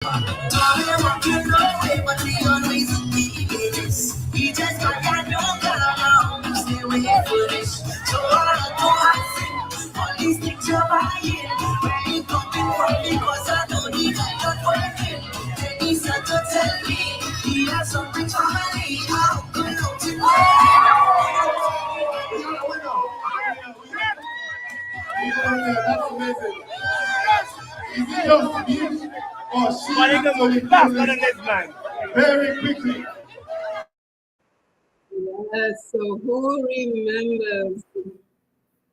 He just got no color, stay away for this. So I don't all these things you're buying. Where you coming from? Because I know the kind of working. Then he said to tell me he has something for me. How good looks it. That's amazing. Is it just me or she going faster than this man? Very quickly. Yes, so who remembers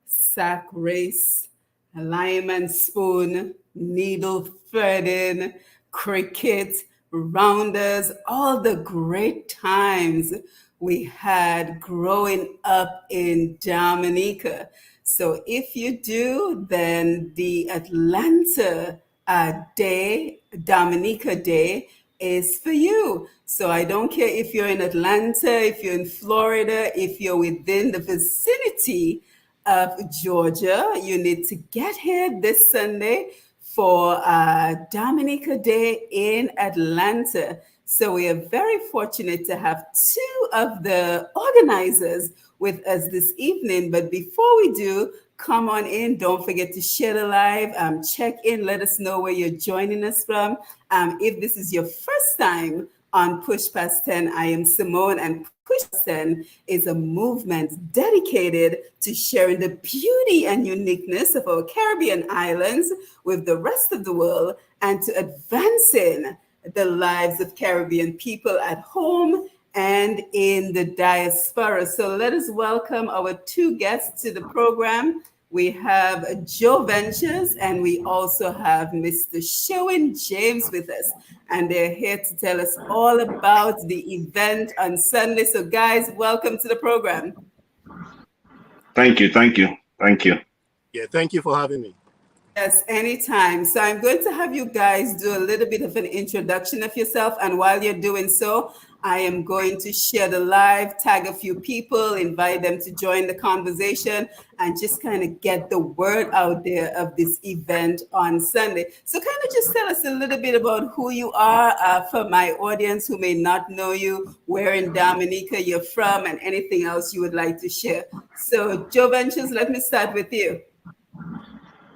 sack race, lime and spoon, needle threading, cricket, rounders, all the great times we had growing up in Dominica. So if you do, then the Atlanta Day, Dominica Day, is for you. So I don't care if you're in Atlanta, if you're in Florida, if you're within the vicinity of Georgia, you need to get here this Sunday for Dominica Day in Atlanta. So we are very fortunate to have two of the organizers with us this evening. But before we do, come on in. Don't forget to share the live. Check in. Let us know where you're joining us from. If this is your first time on Push Past 10, I am Simone, and Push Past 10 is a movement dedicated to sharing the beauty and uniqueness of our Caribbean islands with the rest of the world and to advancing the lives of Caribbean people at home and in the diaspora. So let us welcome our two guests to the program. We have Joe Ventures and we also have Mr. Sherwin James with us. And they're here to tell us all about the event on Sunday. So guys, welcome to the program. Thank you. Yeah, thank you for having me. Yes, anytime. So I'm going to have you guys do a little bit of an introduction of yourself. And while you're doing so, I am going to share the live, tag a few people, invite them to join the conversation, and just kind of get the word out there of this event on Sunday. So kind of just tell us a little bit about who you are for my audience who may not know you, where in Dominica you're from, and anything else you would like to share. So Joe Ventures, let me start with you.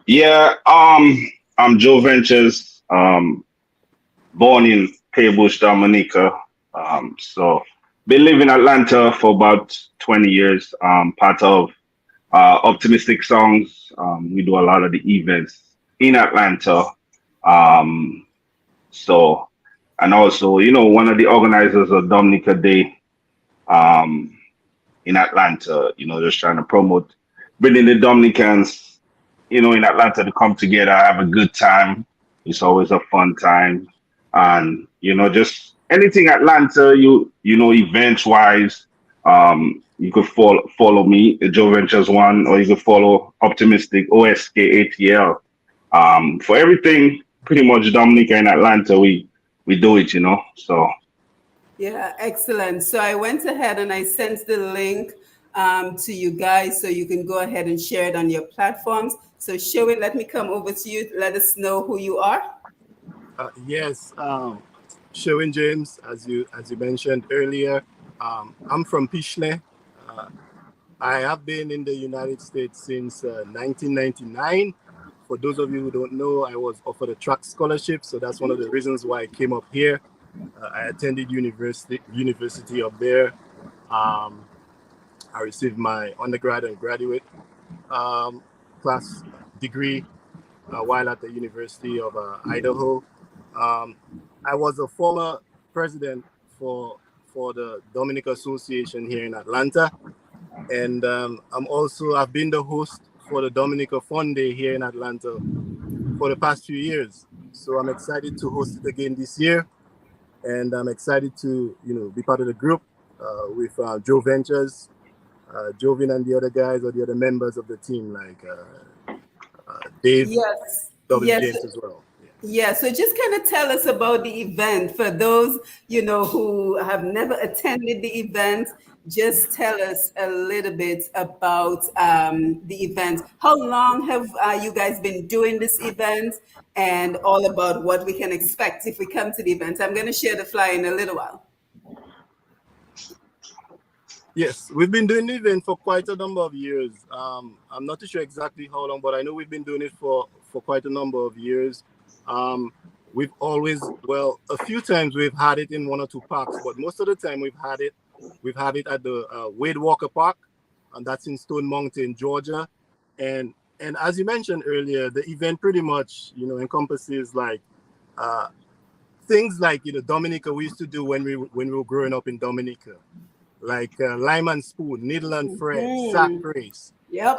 Yeah, I'm Joe Ventures, born in Bush, Dominica. So been living in Atlanta for about 20 years. Part of Optimistic Songs. We do a lot of the events in Atlanta. So, and also, one of the organizers of Dominica Day in Atlanta, just trying to promote bringing the Dominicans in Atlanta to come together, have a good time. It's always a fun time. And, just anything Atlanta, events wise, you could follow me, Joe Ventures One, or you could follow Optimistic OSKATL. For everything, pretty much Dominica in Atlanta, we do it, so. Yeah, excellent. So I went ahead and I sent the link to you guys so you can go ahead and share it on your platforms. So Sherwin, let me come over to you. Let us know who you are. Yes, Sherwin James, as you mentioned earlier. I'm from Pishley. I have been in the United States since 1999. For those of you who don't know, I was offered a track scholarship, so that's one of the reasons why I came up here. I attended university up there. I received my undergrad and graduate class degree while at the University of Idaho. I was a former president for the Dominica Association here in Atlanta, and I've been the host for the Dominica Fun Day here in Atlanta for the past few years. So I'm excited to host it again this year, and I'm excited to be part of the group with Joe Ventures, Jovin, and the other guys or the other members of the team like Dave, yes, James as well. Yeah, so just kind of tell us about the event for those, who have never attended the event. just tell us a little bit about the event. How long have you guys been doing this event, and all about what we can expect if we come to the event? I'm going to share the flyer in a little while. Yes, we've been doing the event for quite a number of years. I'm not too sure exactly how long, but I know we've been doing it for quite a number of years. We've always, well, a few times we've had it in one or two parks, but most of the time we've had it at the Wade Walker Park, and that's in Stone Mountain, Georgia. And as you mentioned earlier, the event pretty much, encompasses like things like, Dominica we used to do when we were growing up in Dominica, like lime and spoon, needle and thread, sack race. Yep.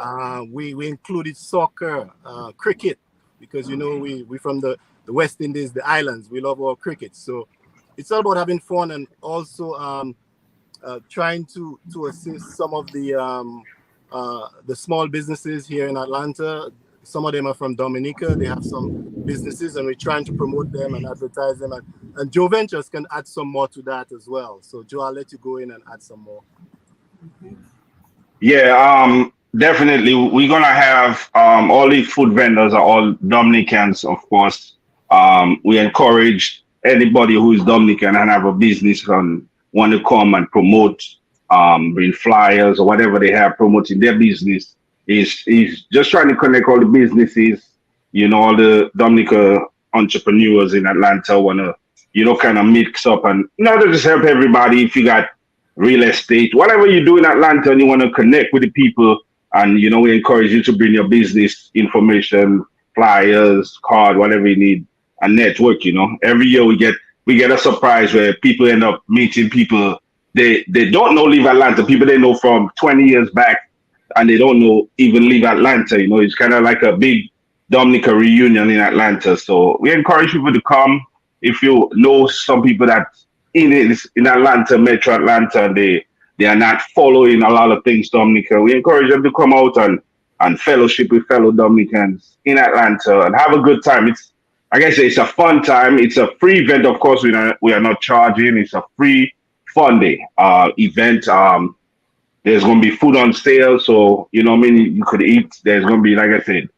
We included soccer, cricket, because we from the West Indies, the islands. We love our cricket, so it's all about having fun and also trying to assist some of the small businesses here in Atlanta. Some of them are from Dominica. They have some businesses, and we're trying to promote them and advertise them. And Joe Ventures can add some more to that as well. So, Joe, I'll let you go in and add some more. Yeah, definitely. We're gonna have all the food vendors are all Dominicans, of course. We encourage anybody who is Dominican and have a business and want to come and promote, bring flyers or whatever they have promoting their business. Is just trying to connect all the businesses, all the Dominica entrepreneurs in Atlanta want to, kind of mix up and not just help everybody. If you got real estate, whatever you do in Atlanta and you want to connect with the people, and we encourage you to bring your business information, flyers, card, whatever you need, and network. Every year we get a surprise where people end up meeting people they don't know leave Atlanta, people they know from 20 years back, and they don't know even leave Atlanta. It's kind of like a big Dominica reunion in Atlanta. So we encourage people to come. If you know some people that in Atlanta, Metro Atlanta, and they are not following a lot of things Dominica, we encourage them to come out and fellowship with fellow Dominicans in Atlanta and have a good time. It's, like I say, it's a fun time. It's a free event. Of course, we are not charging. It's a free fun day event. There's going to be food on sale, so you could eat. There's going to be, like I said,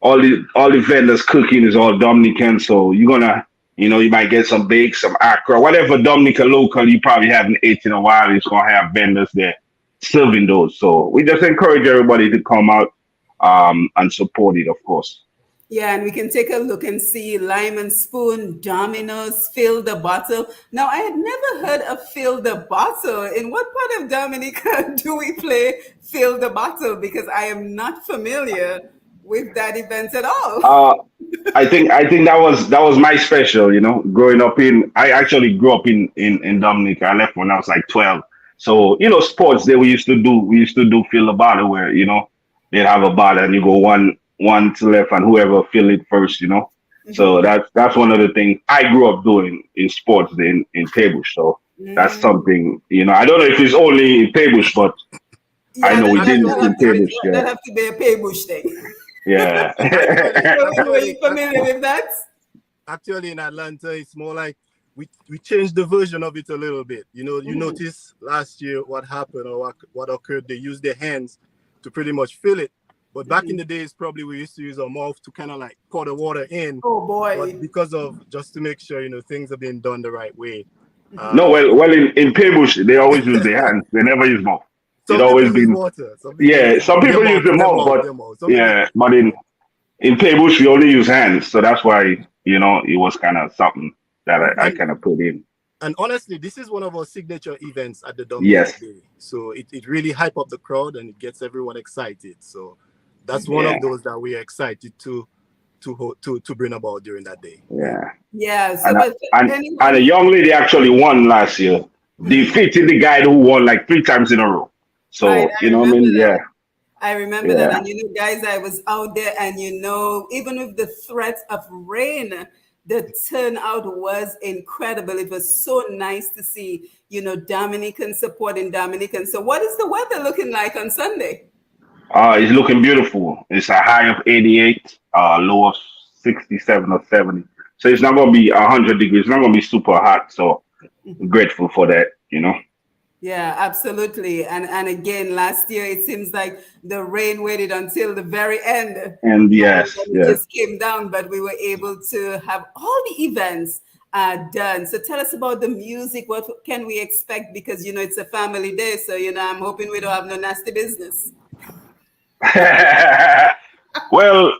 all the vendors cooking is all Dominican, so you're gonna, you might get some bakes, some akra, whatever Dominica local you probably haven't ate in a while. It's gonna have vendors there serving those. So we just encourage everybody to come out and support it, of course. Yeah, and we can take a look and see Lime and Spoon, Domino's, Fill the Bottle. Now, I had never heard of Fill the Bottle. In what part of Dominica do we play Fill the Bottle? Because I am not familiar with that event at all. I think that was my special, growing up I actually grew up in Dominica. I left when I was like 12. So, sports that we used to do Fill the Bottle where, they'd have a bottle and you go one to left and whoever fill it first, Mm-hmm. So that's one of the things I grew up doing in sports in Peebush. So that's something, I don't know if it's only in Peebush, but yeah, I know we did that it in Peebush. That have to be a Peebush thing. Yeah. Were you familiar with that? Actually, in Atlanta, it's more like we changed the version of it a little bit. You notice last year what happened or what occurred. They used their hands to pretty much fill it. But back in the days, probably we used to use our mouth to kind of like pour the water in. Oh boy! But because of just to make sure things are being done the right way. No, well, in Peebush they always use their hands. They never use mouth. Some it always use been water. Some people use the mouth, but in Peebush we only use hands. So that's why it was kind of something that I kind of put in. And honestly, this is one of our signature events at the Dominica Day. So it really hype up the crowd and it gets everyone excited. So that's one of those that we are excited to bring about during that day. Yeah. Yeah. So and a young lady actually won last year, defeated the guy who won like 3 times in a row. So right, Yeah. I remember that. And guys, I was out there and even with the threat of rain, the turnout was incredible. It was so nice to see, Dominican supporting Dominican. So what is the weather looking like on Sunday? It's looking beautiful. It's a high of 88, low of 67 or 70. So it's not going to be 100 degrees. It's not going to be super hot. So I'm grateful for that, Yeah, absolutely. And again, last year it seems like the rain waited until the very end, And then yes, it yes. just came down, but we were able to have all the events done. So tell us about the music. What can we expect? Because it's a family day, so I'm hoping we don't have no nasty business. Well,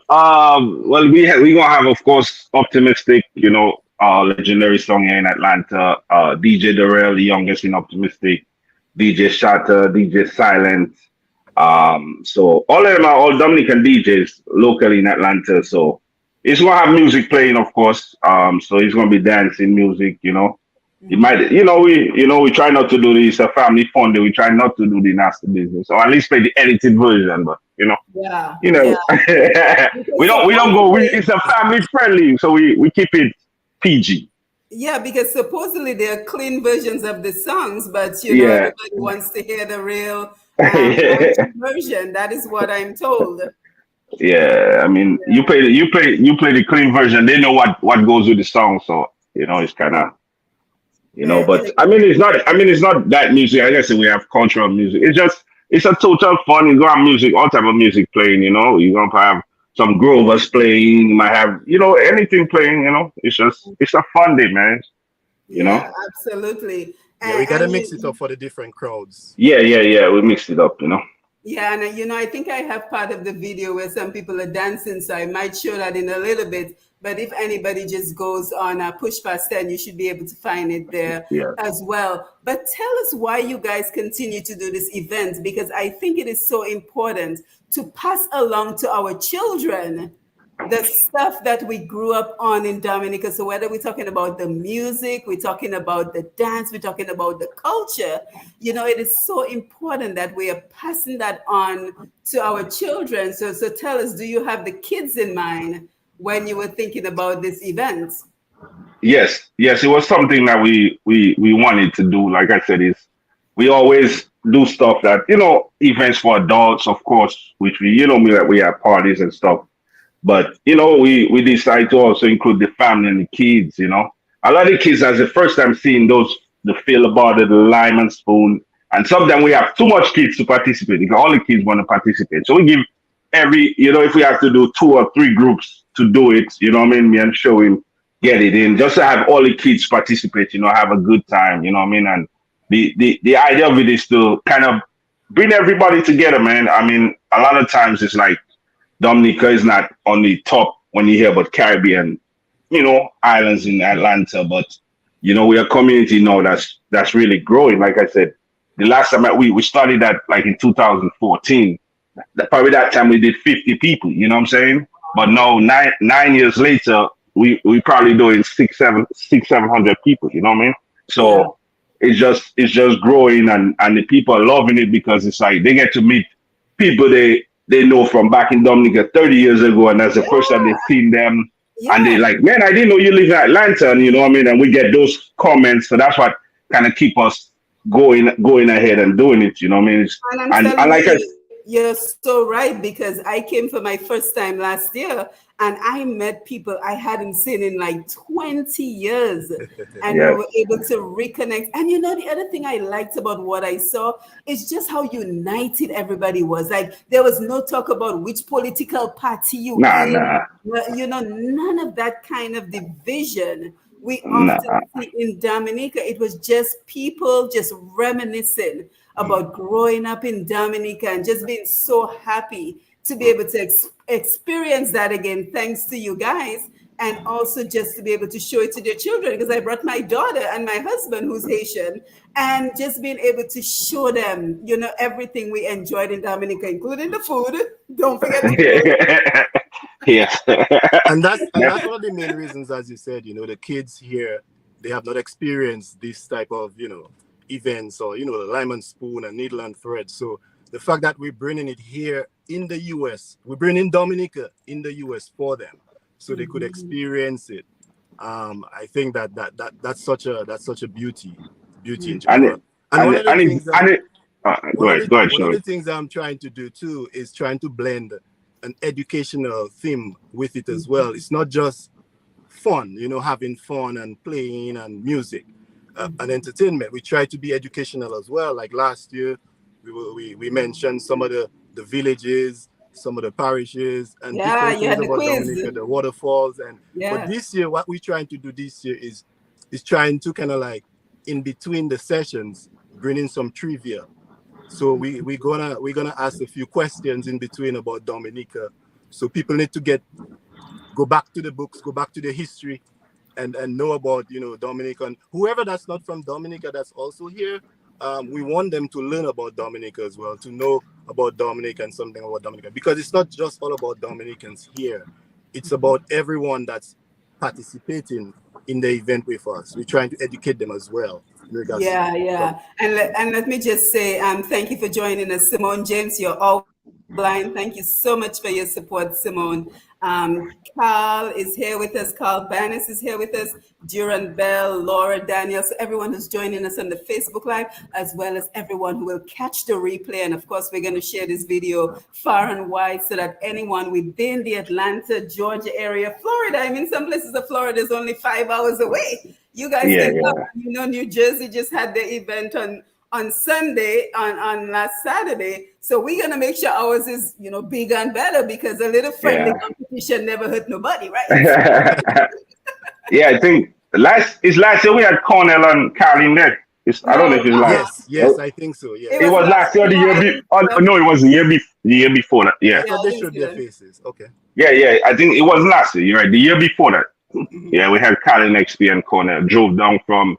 we gonna have, of course, optimistic. Legendary song here in Atlanta. DJ Darrell, the youngest in optimistic. DJ Shatter, DJ Silent. So all of them are all Dominican DJs locally in Atlanta. So he's gonna have music playing, of course. So he's gonna be dancing music. It might, we try not to do this a family fun day. We try not to do the nasty business, or at least play the edited version. But Yeah, you yeah. know, we Because don't we don't go. supposedly, It's a family friendly, so we keep it PG. yeah, because supposedly they are clean versions of the songs, but Yeah. everybody wants to hear the real raunchy version. That is what I'm told. Yeah, I mean, you play the clean version. They know what goes with the song, so it's kind of But Eh, I mean, it's not that music. I guess we have cultural music. It's a total fun. You got music, all type of music playing. You're gonna have some Grovers playing. You might have anything playing. It's a fun day, man. You yeah, know. absolutely. Yeah, we gotta And mix it you, up for the different crowds. Yeah, yeah, yeah. We mixed it up. yeah, and I think I have part of the video where some people are dancing, so I might show that in a little bit. But if anybody just goes on Push Past 10, you should be able to find it there Yeah. as well. But tell us why you guys continue to do this event, because I think it is so important to pass along to our children the stuff that we grew up on in Dominica. So whether we're talking about the music, we're talking about the dance, we're talking about the culture, it is so important that we are passing that on to our children. So tell us, do you have the kids in mind when you were thinking about this event? Yes, yes. It was something that we wanted to do. Like I said, is we always do stuff that events for adults, of course, which we have parties and stuff. But we decide to also include the family and the kids. A lot of the kids has the first time seeing the feel about it, the lime and spoon, and sometimes we have too much kids to participate because all the kids want to participate. So we give if we have to do 2 or 3 groups to do it, what I mean, me and show him get it in, just to have all the kids participate, have a good time, what I mean, and the idea of it is to kind of bring everybody together, man. I mean, a lot of times it's like Dominica is not on the top when you hear about Caribbean, islands in Atlanta, but we're a community now that's really growing. Like I said, the last time we started that like in 2014. Probably that time we did 50 people. You know what I'm saying? But no, 9 years later, we probably doing 700 people. You know what I mean? Yeah. So it's just growing, and the people are loving it because it's like they get to meet people they know from back in Dominica 30 years ago, and that's the first time they've seen them, and they Yeah. like, man, I didn't know you live in Atlanta, and you know what I mean. And we get those comments, so that's what kind of keep us going ahead and doing it. You know what I mean? And I'm And telling like I. you, you're so right, because I came for my first time last year and I met people I hadn't seen in like 20 years. And we Yes. were able to reconnect. And the other thing I liked about what I saw is just how united everybody was. Like, there was no talk about which political party you Nah, in, nah, none of that kind of division we often nah. see in Dominica. It was just people just reminiscing about growing up in Dominica and just being so happy to be able to experience that again, thanks to you guys. And also just to be able to show it to their children, because I brought my daughter and my husband, who's Haitian, and just being able to show them, everything we enjoyed in Dominica, including the food. Don't forget the food. Yes. And that's one of the main reasons, as you said, the kids here, they have not experienced this type of events, or the lime and spoon and needle and thread. So the fact that we're bringing it here in the US, we're bringing Dominica in the US for them, so they could experience it. I think that's such a beauty in and general. it, And and one it, of the and it, things that and it, one go of ahead, the go ahead, one of Shirley. the things I'm trying to do too is trying to blend an educational theme with it as well. It's not just fun, having fun and playing and music. an entertainment. We try to be educational as well. Like last year, we mentioned some of the villages, some of the parishes, and Yeah, different you things had the about quiz. Dominica, the waterfalls. And but Yeah. this year, what we're trying to do this year is trying to kind of like in between the sessions, bring in some trivia. So we're gonna ask a few questions in between about Dominica. So people need to go back to the books, go back to the history, and know about Dominican. Whoever that's not from Dominica that's also here, we want them to learn about Dominica as well, to know about Dominica and something about Dominica, because it's not just all about Dominicans here. It's about everyone that's participating in the event with us. We're trying to educate them as well in regards to Yeah, Dom. yeah. And let me just say, thank you for joining us, Simone James. You're always on the line. Thank you so much for your support, Simone. Carl is here with us. Carl Bannis is here with us. Duran Bell, Laura Daniels, everyone who's joining us on the Facebook Live, as well as everyone who will catch the replay. And of course, we're going to share this video far and wide so that anyone within the Atlanta, Georgia area, Florida, I mean, some places of Florida is only 5 hours away. You guys Yeah, can come. yeah, New Jersey just had the event on Sunday, on last Saturday. So we're gonna make sure ours is bigger and better, because a little friendly yeah. competition never hurt nobody, right? Yeah, I think last year we had Cornell and Carlin there. I don't know No, if it's last. Yes, I think so. it It Yes. was was last last year or the year. year before. Oh, no, it was the year before that. I Yeah, Yeah, thought I they think showed their so. faces. Okay. yeah, yeah. I think it was last year. You're right. The year before that. Mhm. Yeah, we had Carlin XP and Cornell drove down from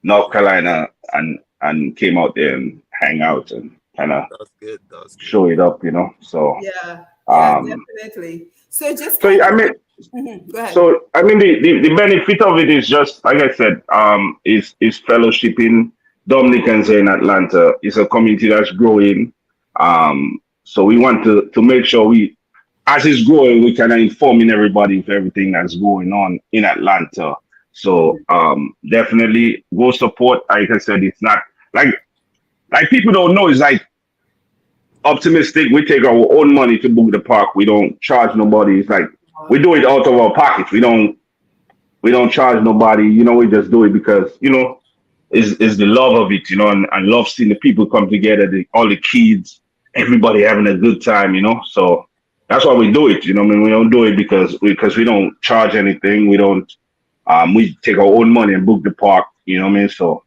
North Carolina and came out there and hang out and kind of That's good. That's good. show it up, So Yeah, yeah, um, definitely. So just so kind I of mean, go ahead. the benefit of it is just like I said, is fellowshipping Dominicans here in Atlanta. It's a community that's growing. So we want to make sure as it's growing, we can informing everybody of everything that's going on in Atlanta. So definitely go support. Like I said, it's not like people don't know. It's like optimistic. We take our own money to book the park. We don't charge nobody. It's like we do it out of our pockets. We don't charge nobody. We just do it because is the love of it. And love seeing the people come together. All the kids, everybody having a good time. So that's why we do it. I mean, we don't do it because we don't charge anything. We don't. We take our own money and book the park. You know what I mean? So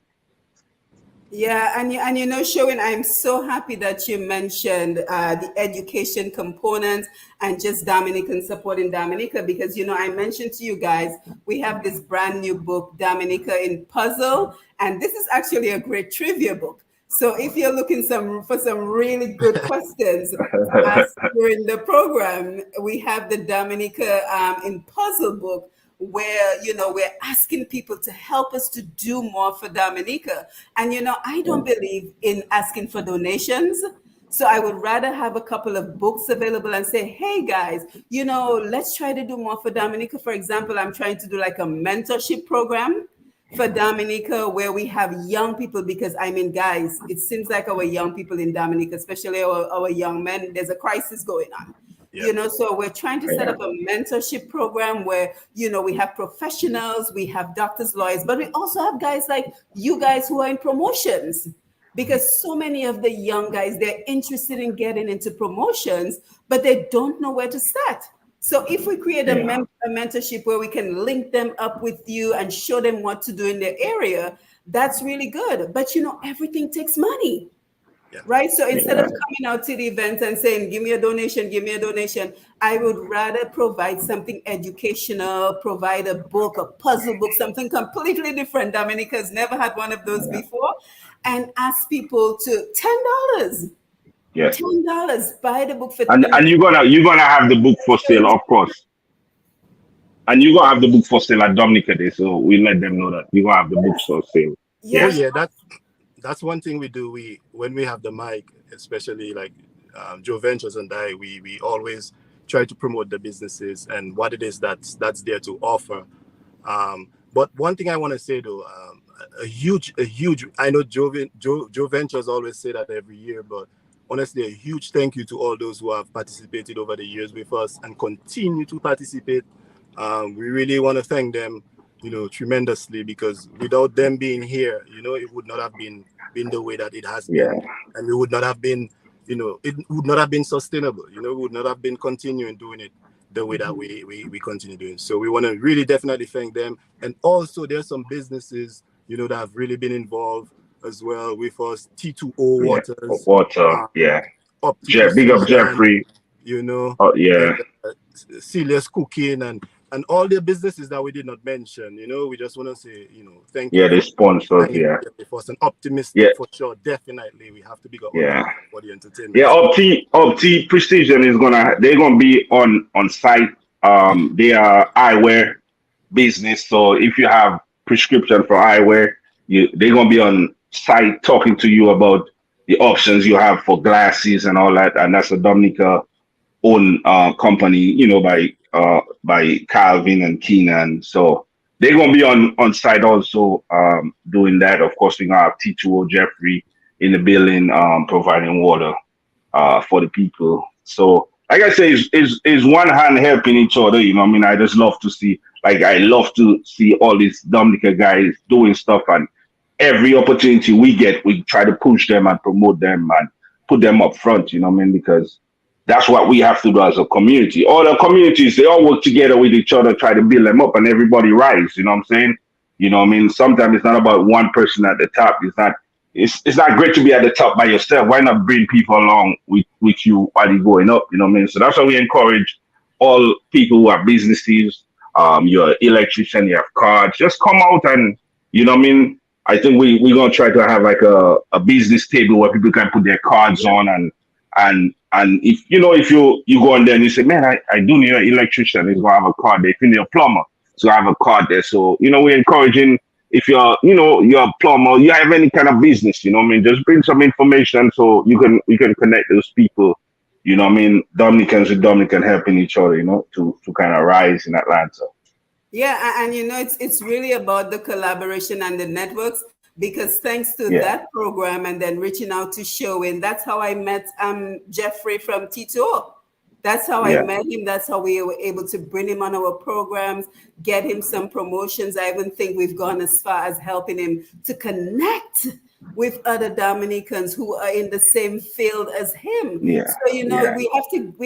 Yeah, and Sherwin, I'm so happy that you mentioned the education component and just Dominican supporting Dominica, because I mentioned to you guys we have this brand new book, Dominica in Puzzle, and this is actually a great trivia book. So if you're looking for some really good questions to ask during the program, we have the Dominica in Puzzle book, where we're asking people to help us to do more for Dominica. And I don't believe in asking for donations. So I would rather have a couple of books available and say, hey guys, let's try to do more for Dominica. For example, I'm trying to do like a mentorship program for Dominica, where we have young people, because I mean, guys, it seems like our young people in Dominica, especially our young men, there's a crisis going on. Yeah. So we're trying to set yeah, up a mentorship program where, we have professionals, we have doctors, lawyers, but we also have guys like you guys who are in promotions, because so many of the young guys, they're interested in getting into promotions, but they don't know where to start. So if we create a, yeah, a mentorship where we can link them up with you and show them what to do in their area, that's really good. But everything takes money. Yeah. Right. So instead of yeah, coming out to the event and saying, give me a donation, I would rather provide something educational, provide a book, a puzzle book, something completely different. Dominica's never had one of those yeah. before. And ask people to $10. Yes. $10. Buy the book for And you're gonna have the book for sale, of course. And you're gonna have the book for sale at Dominica Day, so we let them know that you're gonna have the books for sale. Oh Yeah. Yes. yeah, that's one thing we do. We when we have the mic, especially like Joe Ventures and I, we always try to promote the businesses and what it is that's there to offer. But one thing I want to say though, a huge. I know Joe Ventures always say that every year, but honestly, a huge thank you to all those who have participated over the years with us and continue to participate. We really want to thank them. tremendously, because without them being here, it would not have been the way that it has Yeah, been, and we would not have been, it would not have been sustainable. We would not have been continuing doing it the way that we continue doing. So we want to really definitely thank them, and also there's some businesses that have really been involved as well with us. T2O yeah. Waters, Water, um, yeah. Up to Big up Precision, Jeffrey. you know, Oh and yeah, Celia's Cooking, and all the businesses that we did not mention. We just want to say, thank you yeah. The for sponsors, hanging yeah, with us, and optimistic yeah, for sure. Definitely, we have to big up yeah. optimistic for the entertainment Yeah, space. Opti Precision is they're gonna be on site. They are eyewear business, so if you have prescription for eyewear, they're gonna be on site talking to you about the options you have for glasses and all that. And that's a Dominica own company, by Calvin and Keenan. So they're gonna be on site also, doing that. Of course, we're gonna have T2O Jeffrey in the building, providing water for the people. So, like I say, is one hand helping each other. I mean, I just love to see, like, I love to see all these Dominica guys doing stuff, and every opportunity we get, we try to push them and promote them and put them up front. You know what I mean? Because that's what we have to do as a community. All the communities, they all work together with each other, try to build them up, and everybody rise. You know what I'm saying? You know what I mean? Sometimes it's not about one person at the top. It's not great to be at the top by yourself. Why not bring people along with you while you're going up? You know what I mean? So that's why we encourage all people who have businesses, you're an electrician, you have cards, just come out and, you know what I mean? I think we're gonna try to have like a business table where people can put their cards on, and if you go on there and you say, man, I do need an electrician, he's gonna have a card there. If you need a plumber, so I have a card there. So we're encouraging, if you're a plumber, you have any kind of business, you know what I mean, just bring some information so we can connect those people, you know what I mean, Dominicans with Dominican helping each other, to kind of rise in Atlanta. Yeah, and it's really about the collaboration and the networks, because thanks to Yeah, that program and then reaching out to Showing, that's how I met Jeffrey from T2O. That's how I yeah, met him. That's how we were able to bring him on our programs, get him some promotions. I even think we've gone as far as helping him to connect with other Dominicans who are in the same field as him. yeah, So yeah, we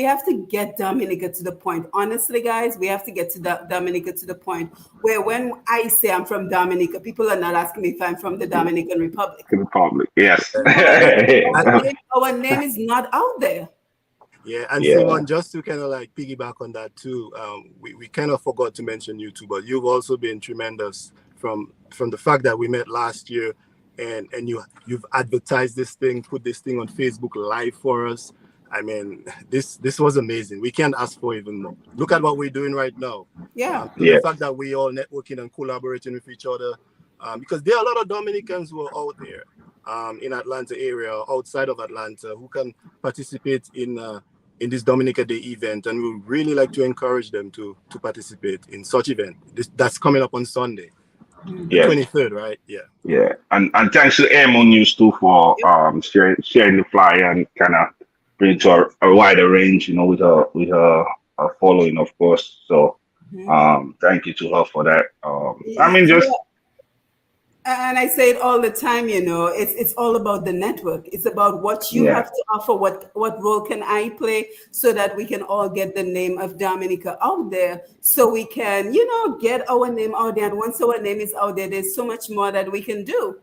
have to get Dominica to the point. Honestly, guys, we have to get to Dominica to the point where when I say I'm from Dominica, people are not asking me if I'm from the Dominican Republic. in the public, yes. No, our And name is not out there. yeah, and Yeah, Simon, just to kind of like piggyback on that too, we kind of forgot to mention you too, but you've also been tremendous from the fact that we met last year, and you've advertised this thing, put this thing on Facebook Live for us. I mean, this was amazing. We can't ask for even more. Look at what we're doing right now. Yeah. To the yeah, fact that we all networking and collaborating with each other, because there are a lot of Dominicans who are out there, in Atlanta area, outside of Atlanta, who can participate in this Dominica Day event, and we really like to encourage them to participate in such event. That's coming up on Sunday, the yes. 23rd, right? Yeah. Yeah, and thanks to Airmo News too for Yep. sharing the flyer and kind of bring it to a wider range, with her following, of course. So Mhm. thank you to her for that. I mean, Yeah. just And I say it all the time, it's all about the network. It's about what you yeah, have to offer, what role can I play so that we can all get the name of Dominica out there, so we can, get our name out there. And once our name is out there, there's so much more that we can do.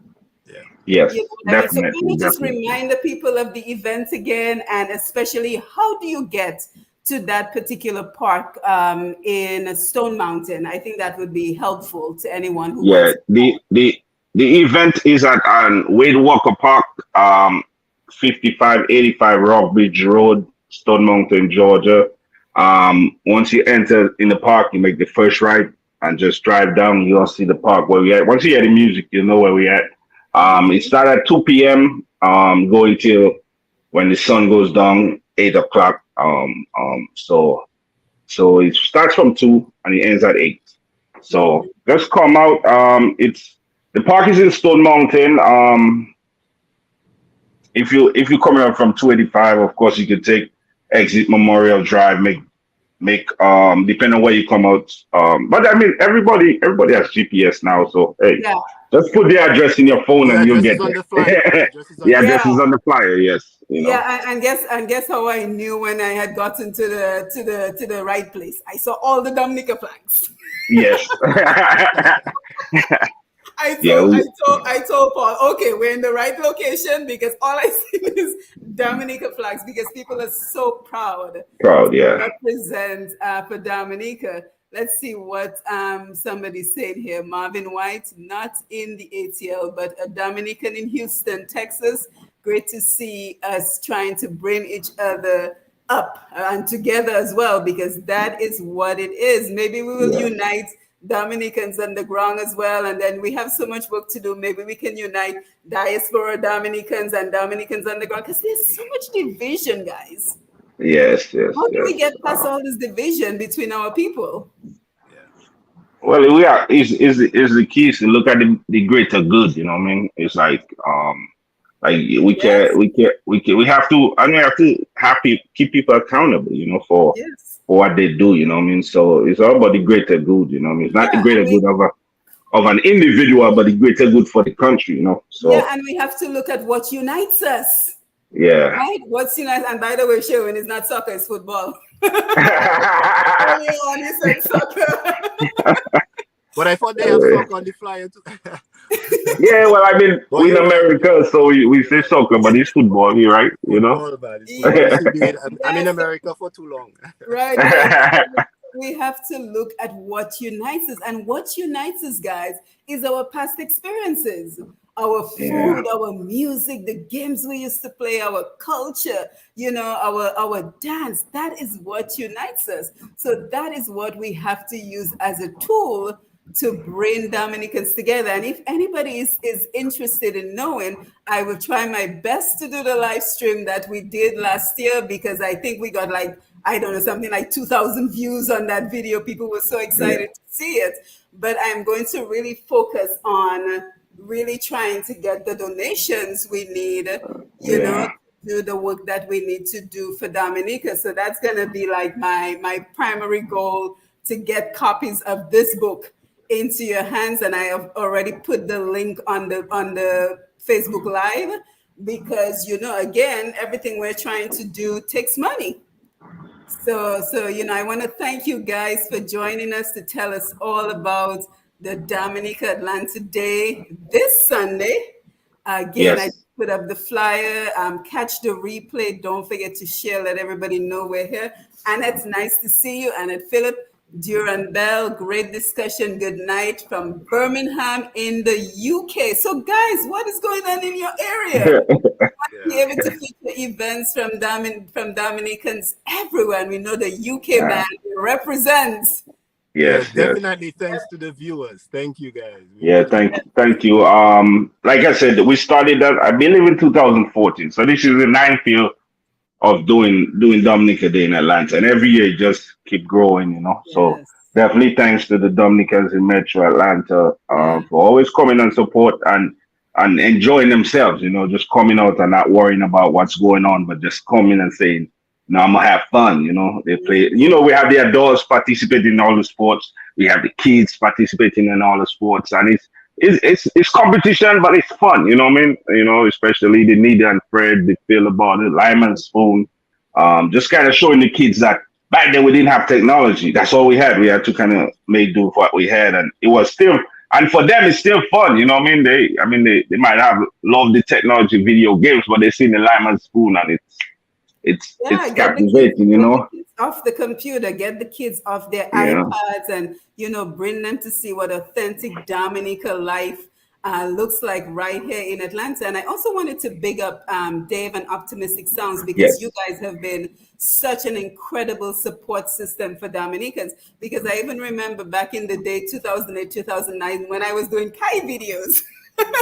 Yeah. You know yes, what I mean? So can definitely, you just definitely. remind the people of the event again, and especially how do you get to that particular park in Stone Mountain? I think that would be helpful to anyone who Yeah, wants to the event is at Wade Walker Park, 5585 Rockbridge Road, Stone Mountain, Georgia. Once you enter in the park, you make the first right and just drive down. You'll see the park where we at. Once you hear the music, you know where we at. It starts at 2 p.m. Going till when the sun goes down, 8 o'clock. So it starts from 2 and it ends at 8. So just come out. It's the park is in Stone Mountain. If you coming up from 285, of course you can take exit Memorial Drive, make make depending on where you come out. But I mean everybody has GPS now, so hey, Yeah. just put the address in your phone The and you'll address get is on the flyer. The there. address is on The the Yeah. address is flyer. on the flyer, yes, you know. Yeah, and guess how I knew when I had gotten to the right place. I saw all the Dominica flags. Yes. I Yeah, told I told I told Paul, okay, we're in the right location because all I see is Dominica flags because people are so proud proud, to yeah. represent for Dominica. Let's see what somebody said here. Marvin White, not in the ATL, but a Dominican in Houston, Texas. Great to see us trying to bring each other up and together as well, because that is what it is. Maybe we will Yeah. unite Dominicans underground as well. And then we have so much work to do. Maybe we can unite diaspora Dominicans and Dominicans underground because there's so much division, guys. Yes, yes, How do we yes. get past all this division between our people? Yeah. Well, we are is the key is to look at the greater good. You know what I mean? It's like Yes, we have to, and we have to keep people accountable. You know, yes. for what they do. You know what I mean? So it's all about the greater good. You know what I mean? It's not the Yeah, greater good of an individual, but the greater good for the country. You know? So and we have to look at what unites us, yeah. right? What's unites, and by the way, Sherwin, it's not soccer, it's football. Earlier on, you said soccer. But I thought they have soccer on the flyer too. Yeah, well, I mean, But we in you're right. America, so we say soccer, but it's football, here, right? You know? Football, man. It's football. Yeah, This will be it. I'm in yes, America for too long. right. We have to look at what unites us. And what unites us, guys, is our past experiences, our Yeah, food, our music, the games we used to play, our culture, our dance. That is what unites us. So that is what we have to use as a tool to bring Dominicans together. And if anybody is interested in knowing, I will try my best to do the live stream that we did last year because I think we got like, I don't know, something like 2,000 views on that video. People were so yeah, excited to see it. But I'm going to really focus on really trying to get the donations we need, yeah, do the work that we need to do for Dominica. So that's going to be like my primary goal, to get copies of this book into your hands. And I have already put the link on the Facebook Live because, again, everything we're trying to do takes money. So I want to thank you guys for joining us to tell us all about the Dominica Atlanta Day this Sunday. Again, I yes. put up the flyer. Catch the replay. Don't forget to share. Let everybody know we're here. Annette, nice to see you. Annette Phillip, Duran Bell, great discussion. Good night from Birmingham in the UK. So, guys, what is going on in your area? Be able to Yeah. feature events from Dominicans everywhere. And we know the UK Yeah, band represents. Yeah, yes, yes. definitely thanks to the viewers. Thank you guys. We Yeah, really thank you. Like I said, we started that I believe in 2014. So this is the ninth year of doing Dominica Day in Atlanta, and every year it just keep growing, you know. So Yes. definitely thanks to the Dominicans in Metro Atlanta Yeah. for always coming and support and enjoying themselves, you know, just coming out and not worrying about what's going on, but just coming and saying, "No, I'm gonna have fun." You know, they play. You know, we have the adults participating in all the sports. We have the kids participating in all the sports, and it's competition, but it's fun. You know what I mean? You know, especially the Nita and Fred, the feel about it, Lyman Spoon, just kind of showing the kids that back then we didn't have technology. That's all we had. We had to kind of make do with what we had, and it was still. And for them, it's still fun. You know what I mean? They might have loved the technology video games, but they seen the Lyman Spoon, and Yeah, it's captivating. You get the know? kids off the computer, get the kids off their Yeah. iPads, and bring them to see what authentic Dominica life looks like right here in Atlanta. And I also wanted to big up Dave and Optimistic Sounds because you Yes. guys have been such an incredible support system for Dominicans. Because I even remember back in the day, 2008, 2009, when I was doing Kai videos. And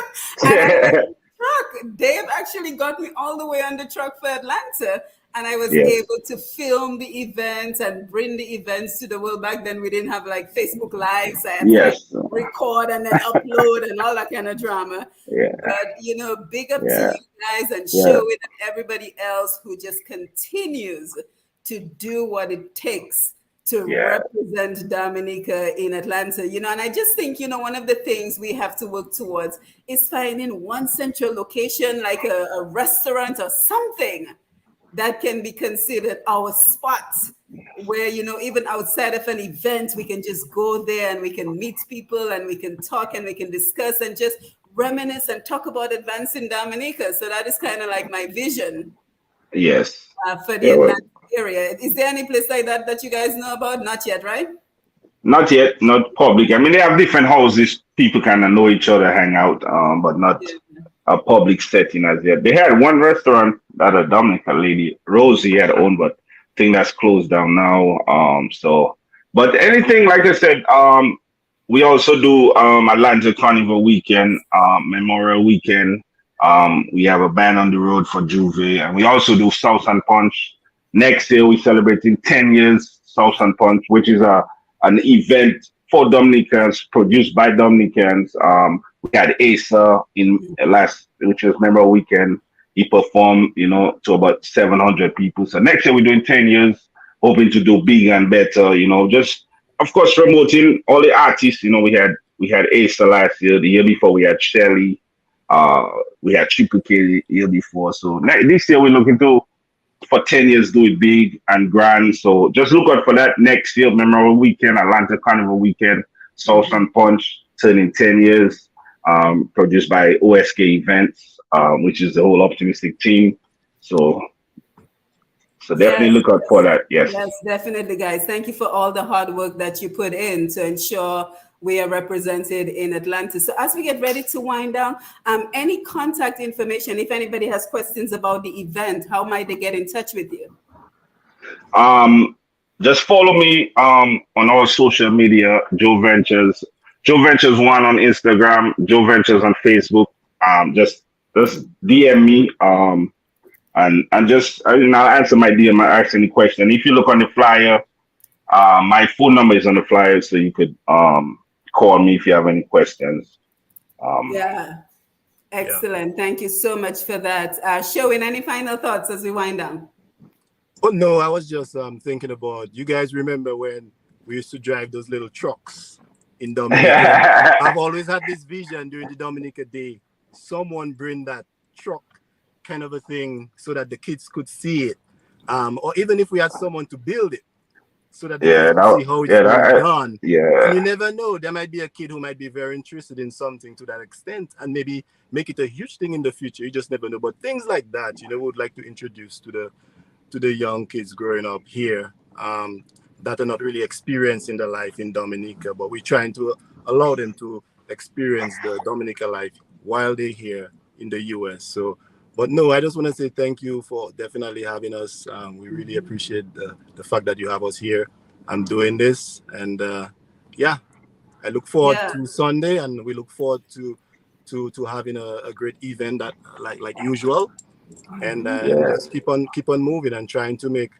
I was truck. Dave actually got me all the way on the truck for Atlanta. And I was Yes. able to film the events and bring the events to the world. Back then, we didn't have like Facebook Live, so I had to like Yes. record and then upload and all that kind of drama. Yeah. But big up to Yeah. you guys and Yeah. show it and everybody else who just continues to do what it takes to Yeah. represent Dominica in Atlanta, and I just think, one of the things we have to work towards is finding one central location, like a restaurant or something that can be considered our spot where, even outside of an event, we can just go there and we can meet people and we can talk and we can discuss and just reminisce and talk about advancing Dominica. So that is kind of like my vision Yes. for the Yeah, well, Atlanta area. Is there any place like that you guys know about? Not yet, right? not yet, not public. I mean, they have different houses. People kind of know each other, hang out, but not Yeah. a public setting as yet. They had one restaurant that a Dominica lady, Rosie, had owned, but I think that's closed down now. But anything, like I said, we also do Atlanta Carnival weekend, Memorial weekend. We have a band on the road for Juve, and we also do South and Punch. Next year, we're celebrating 10 years South and Punch, which is an event for Dominicans, produced by Dominicans. We had Asa in which was Memorial Weekend. He performed, to about 700 people. So next year we're doing 10 years, hoping to do bigger and better. Just of course promoting all the artists. We had Asa last year. The year before we had Shelly. We had Triple K the year before. So this year we're looking to, for 10 years, do it big and grand. So just look out for that next year. Memorial Weekend, Atlanta Carnival Weekend, South and Punch, turning 10 years, produced by OSK Events, which is the whole optimistic team. So definitely Yes, look out for that. Yes. yes, definitely, guys. Thank you for all the hard work that you put in to ensure we are represented in Atlanta. So as we get ready to wind down, any contact information, if anybody has questions about the event, how might they get in touch with you? Just follow me on all social media, Joe Ventures. Joe Ventures one on Instagram, Joe Ventures on Facebook. Just DM me. And just I'll answer my DM, ask any question. If you look on the flyer, my phone number is on the flyer, so you could call me if you have any questions. Yeah, excellent. Thank you so much for that. Showing any final thoughts as we wind down? Oh no, I was just thinking about, you guys remember when we used to drive those little trucks in Dominica? I've always had this vision during the Dominica Day, someone bring that truck kind of a thing so that the kids could see it, or even if we had someone to build it so that the kids could see how it's being done. And you never know, there might be a kid who might be very interested in something to that extent and maybe make it a huge thing in the future. You just never know. But things like that, we would like to introduce to the young kids growing up here, that are not really experiencing the life in Dominica, but we're trying to allow them to experience the Dominica life while they're here in the US. So, but no, I just want to say thank you for definitely having us. We really appreciate the fact that you have us here and doing this. And I look forward to Sunday, and we look forward to having a great event that like usual. And just keep on moving and trying to make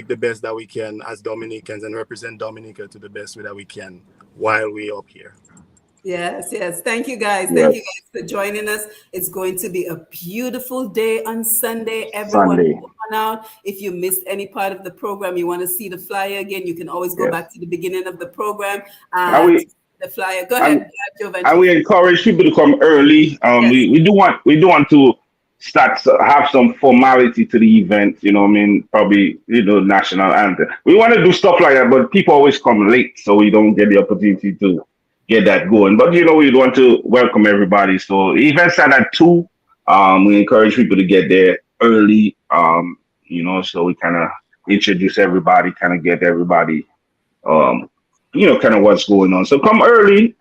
the best that we can as Dominicans and represent Dominica to the best way that we can while we're up here. Yes. Thank you, guys. Thank you guys for joining us. It's going to be a beautiful day on Sunday. Everyone, come on out. If you missed any part of the program, you want to see the flyer again, you can always go back to the beginning of the program. The flyer. Go ahead, Joe Venture. And we encourage people to come early. We do want to have some formality to the event. Probably national anthem. We want to do stuff like that, but people always come late, so we don't get the opportunity to get that going. But we want to welcome everybody. So the event start at 2. We encourage people to get there early. So we kind of introduce everybody, kind of get everybody kind of what's going on. So come early.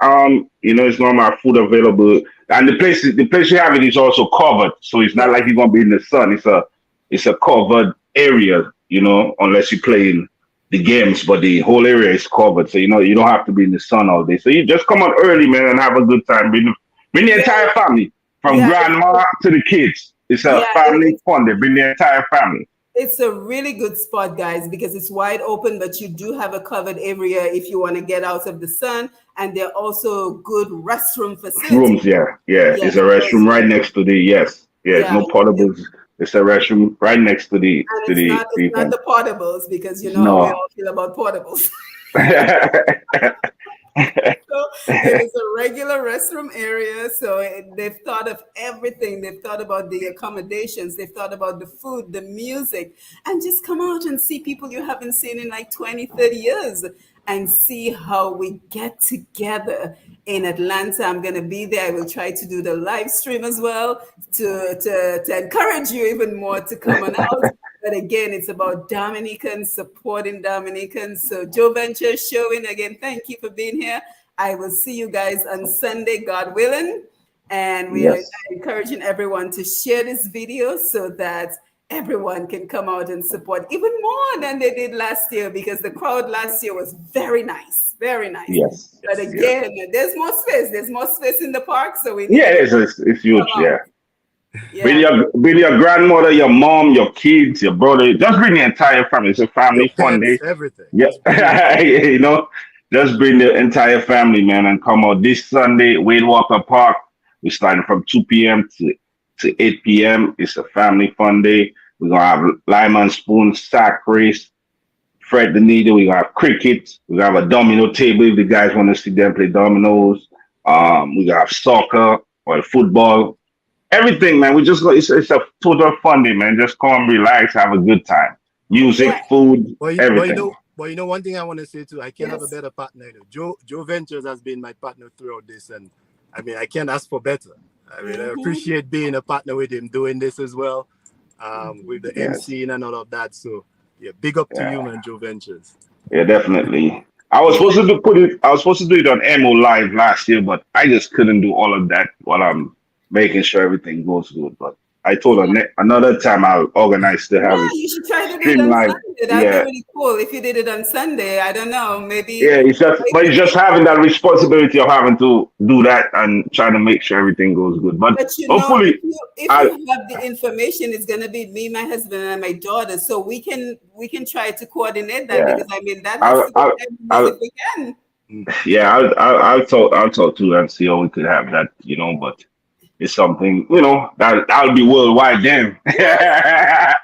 It's normal food available. And the place you have it is also covered. So it's not like you're gonna be in the sun. It's a covered area, unless you play in the games, but the whole area is covered. So you don't have to be in the sun all day. So you just come on early, man, and have a good time. Bring the entire family, from grandma to the kids. It's a family fun. They bring the entire family. It's a really good spot, guys, because it's wide open, but you do have a covered area if you want to get out of the sun. And there are also good restroom facilities. Rooms, yeah. There's a restroom right next to the, no portables. It's a restroom right next to the And to the it's not event. the portables, because you know how we No. all feel about portables. Yes. So it is a regular restroom area. So they've thought of everything. They've thought about the accommodations. They've thought about the food, the music, and just come out and see people you haven't seen in like 20, 30 years and see how we get together in Atlanta. I'm going to be there. I will try to do the live stream as well to encourage you even more to come on out. But again, it's about Dominicans supporting Dominicans. So Joe Ventures showing again. Thank you for being here. I will see you guys on Sunday, God willing. And we are encouraging everyone to share this video so that everyone can come out and support even more than they did last year, because the crowd last year was very nice, very nice. Yes. But Yes. again, there's more space. There's more space in the park, so we need Yeah, everyone it's to come huge. Yeah. out. Yeah. Bring your grandmother, your mom, your kids, your brother. Just bring the entire family. It's a Your family fun day. pets, everything. Yeah. Just bring your pets. You know, just bring the entire family, man, and come out this Sunday, Wade Walker Park. We're starting from 2 p.m. to 8 p.m. It's a family fun day. We're gonna have lime and spoon, sack race, Fred the Needle. We're gonna have cricket. We're gonna have a domino table if the guys want to see them play dominoes. We're gonna have soccer or football. Everything, man. We just go. It's a total fun day, man. Just come, relax, have a good time. Music, Yeah. food, But everything. one thing I want to say too, I can't have a Yes. better partner. Joe Ventures has been my partner throughout this, and I mean I can't ask for better. I mean I appreciate being a partner with him doing this as well, with the Yes, MC and all of that. So yeah, big up to yeah, you, man, Joe Ventures. yeah, definitely. I was supposed to do it on MO Live last year, but I just couldn't do all of that while I'm making sure everything goes good. But I told her another time I'll organize to have Yeah, it you should try to do it stream on live. Sunday. That'd be Yeah, really cool if you did it on Sunday. I don't know, maybe. yeah. It's just having that responsibility of having to do that and trying to make sure everything goes good. But But you know, hopefully, if I you have the information, it's gonna be me, my husband, and my daughter. So we can try to coordinate that, yeah, because I mean that has I'll, to be I'll, done if I'll we can. yeah, I'll talk to her and see how we could have that, but it's something, that'll be worldwide then. Yes,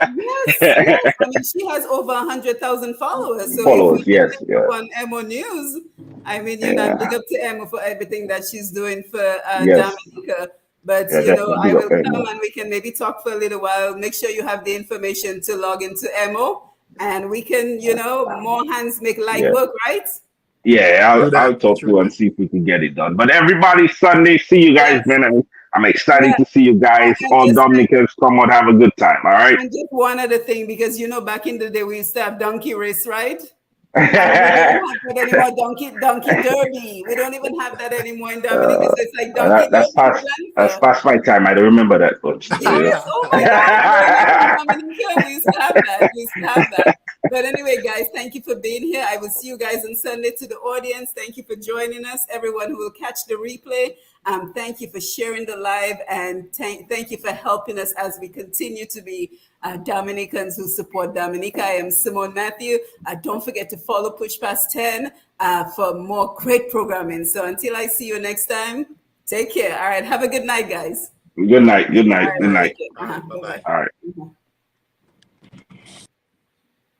yes. I mean, she has over 100,000 followers. So if we Followers, can yes, get yeah, up on Emo News, I mean, big yeah, up to Emma for everything that she's doing for yes, Dominica. But yeah, definitely I big up will come Emma. and we can maybe talk for a little while. Make sure you have the information to log into Emo, and we can, more hands make light Yeah, work, right? yeah, True I'll that. talk True to her and that. see if we can get it done. But everybody, Sunday, see you guys, Yes. man. I'm excited Yeah. to see you Oh, guys. and All just Dominicans come out, have a good time. All right. and just one other thing, because back in the day we used to have donkey race, right? And we don't have that anymore. Donkey Derby. We don't even have that anymore in Dominica. Uh, So it's like Donkey that's Derby in that's Atlanta. past my time. I don't remember that, but Yes. Oh my God. Growing up in Dominica, we used to have that. We used to have that. But anyway, guys, thank you for being here. I will see you guys on Sunday. To the audience, thank you for joining us. Everyone who will catch the replay, thank you for sharing the live, and thank you for helping us as we continue to be Dominicans who support Dominica. I am Simone Matthew. Don't forget to follow Push Past 10 for more great programming. So until I see you next time, take care. All right. Have a good night, guys. good night, good All night, right. good All right. night. Take care. All right. Bye bye. Bye-bye. All right. Mhm.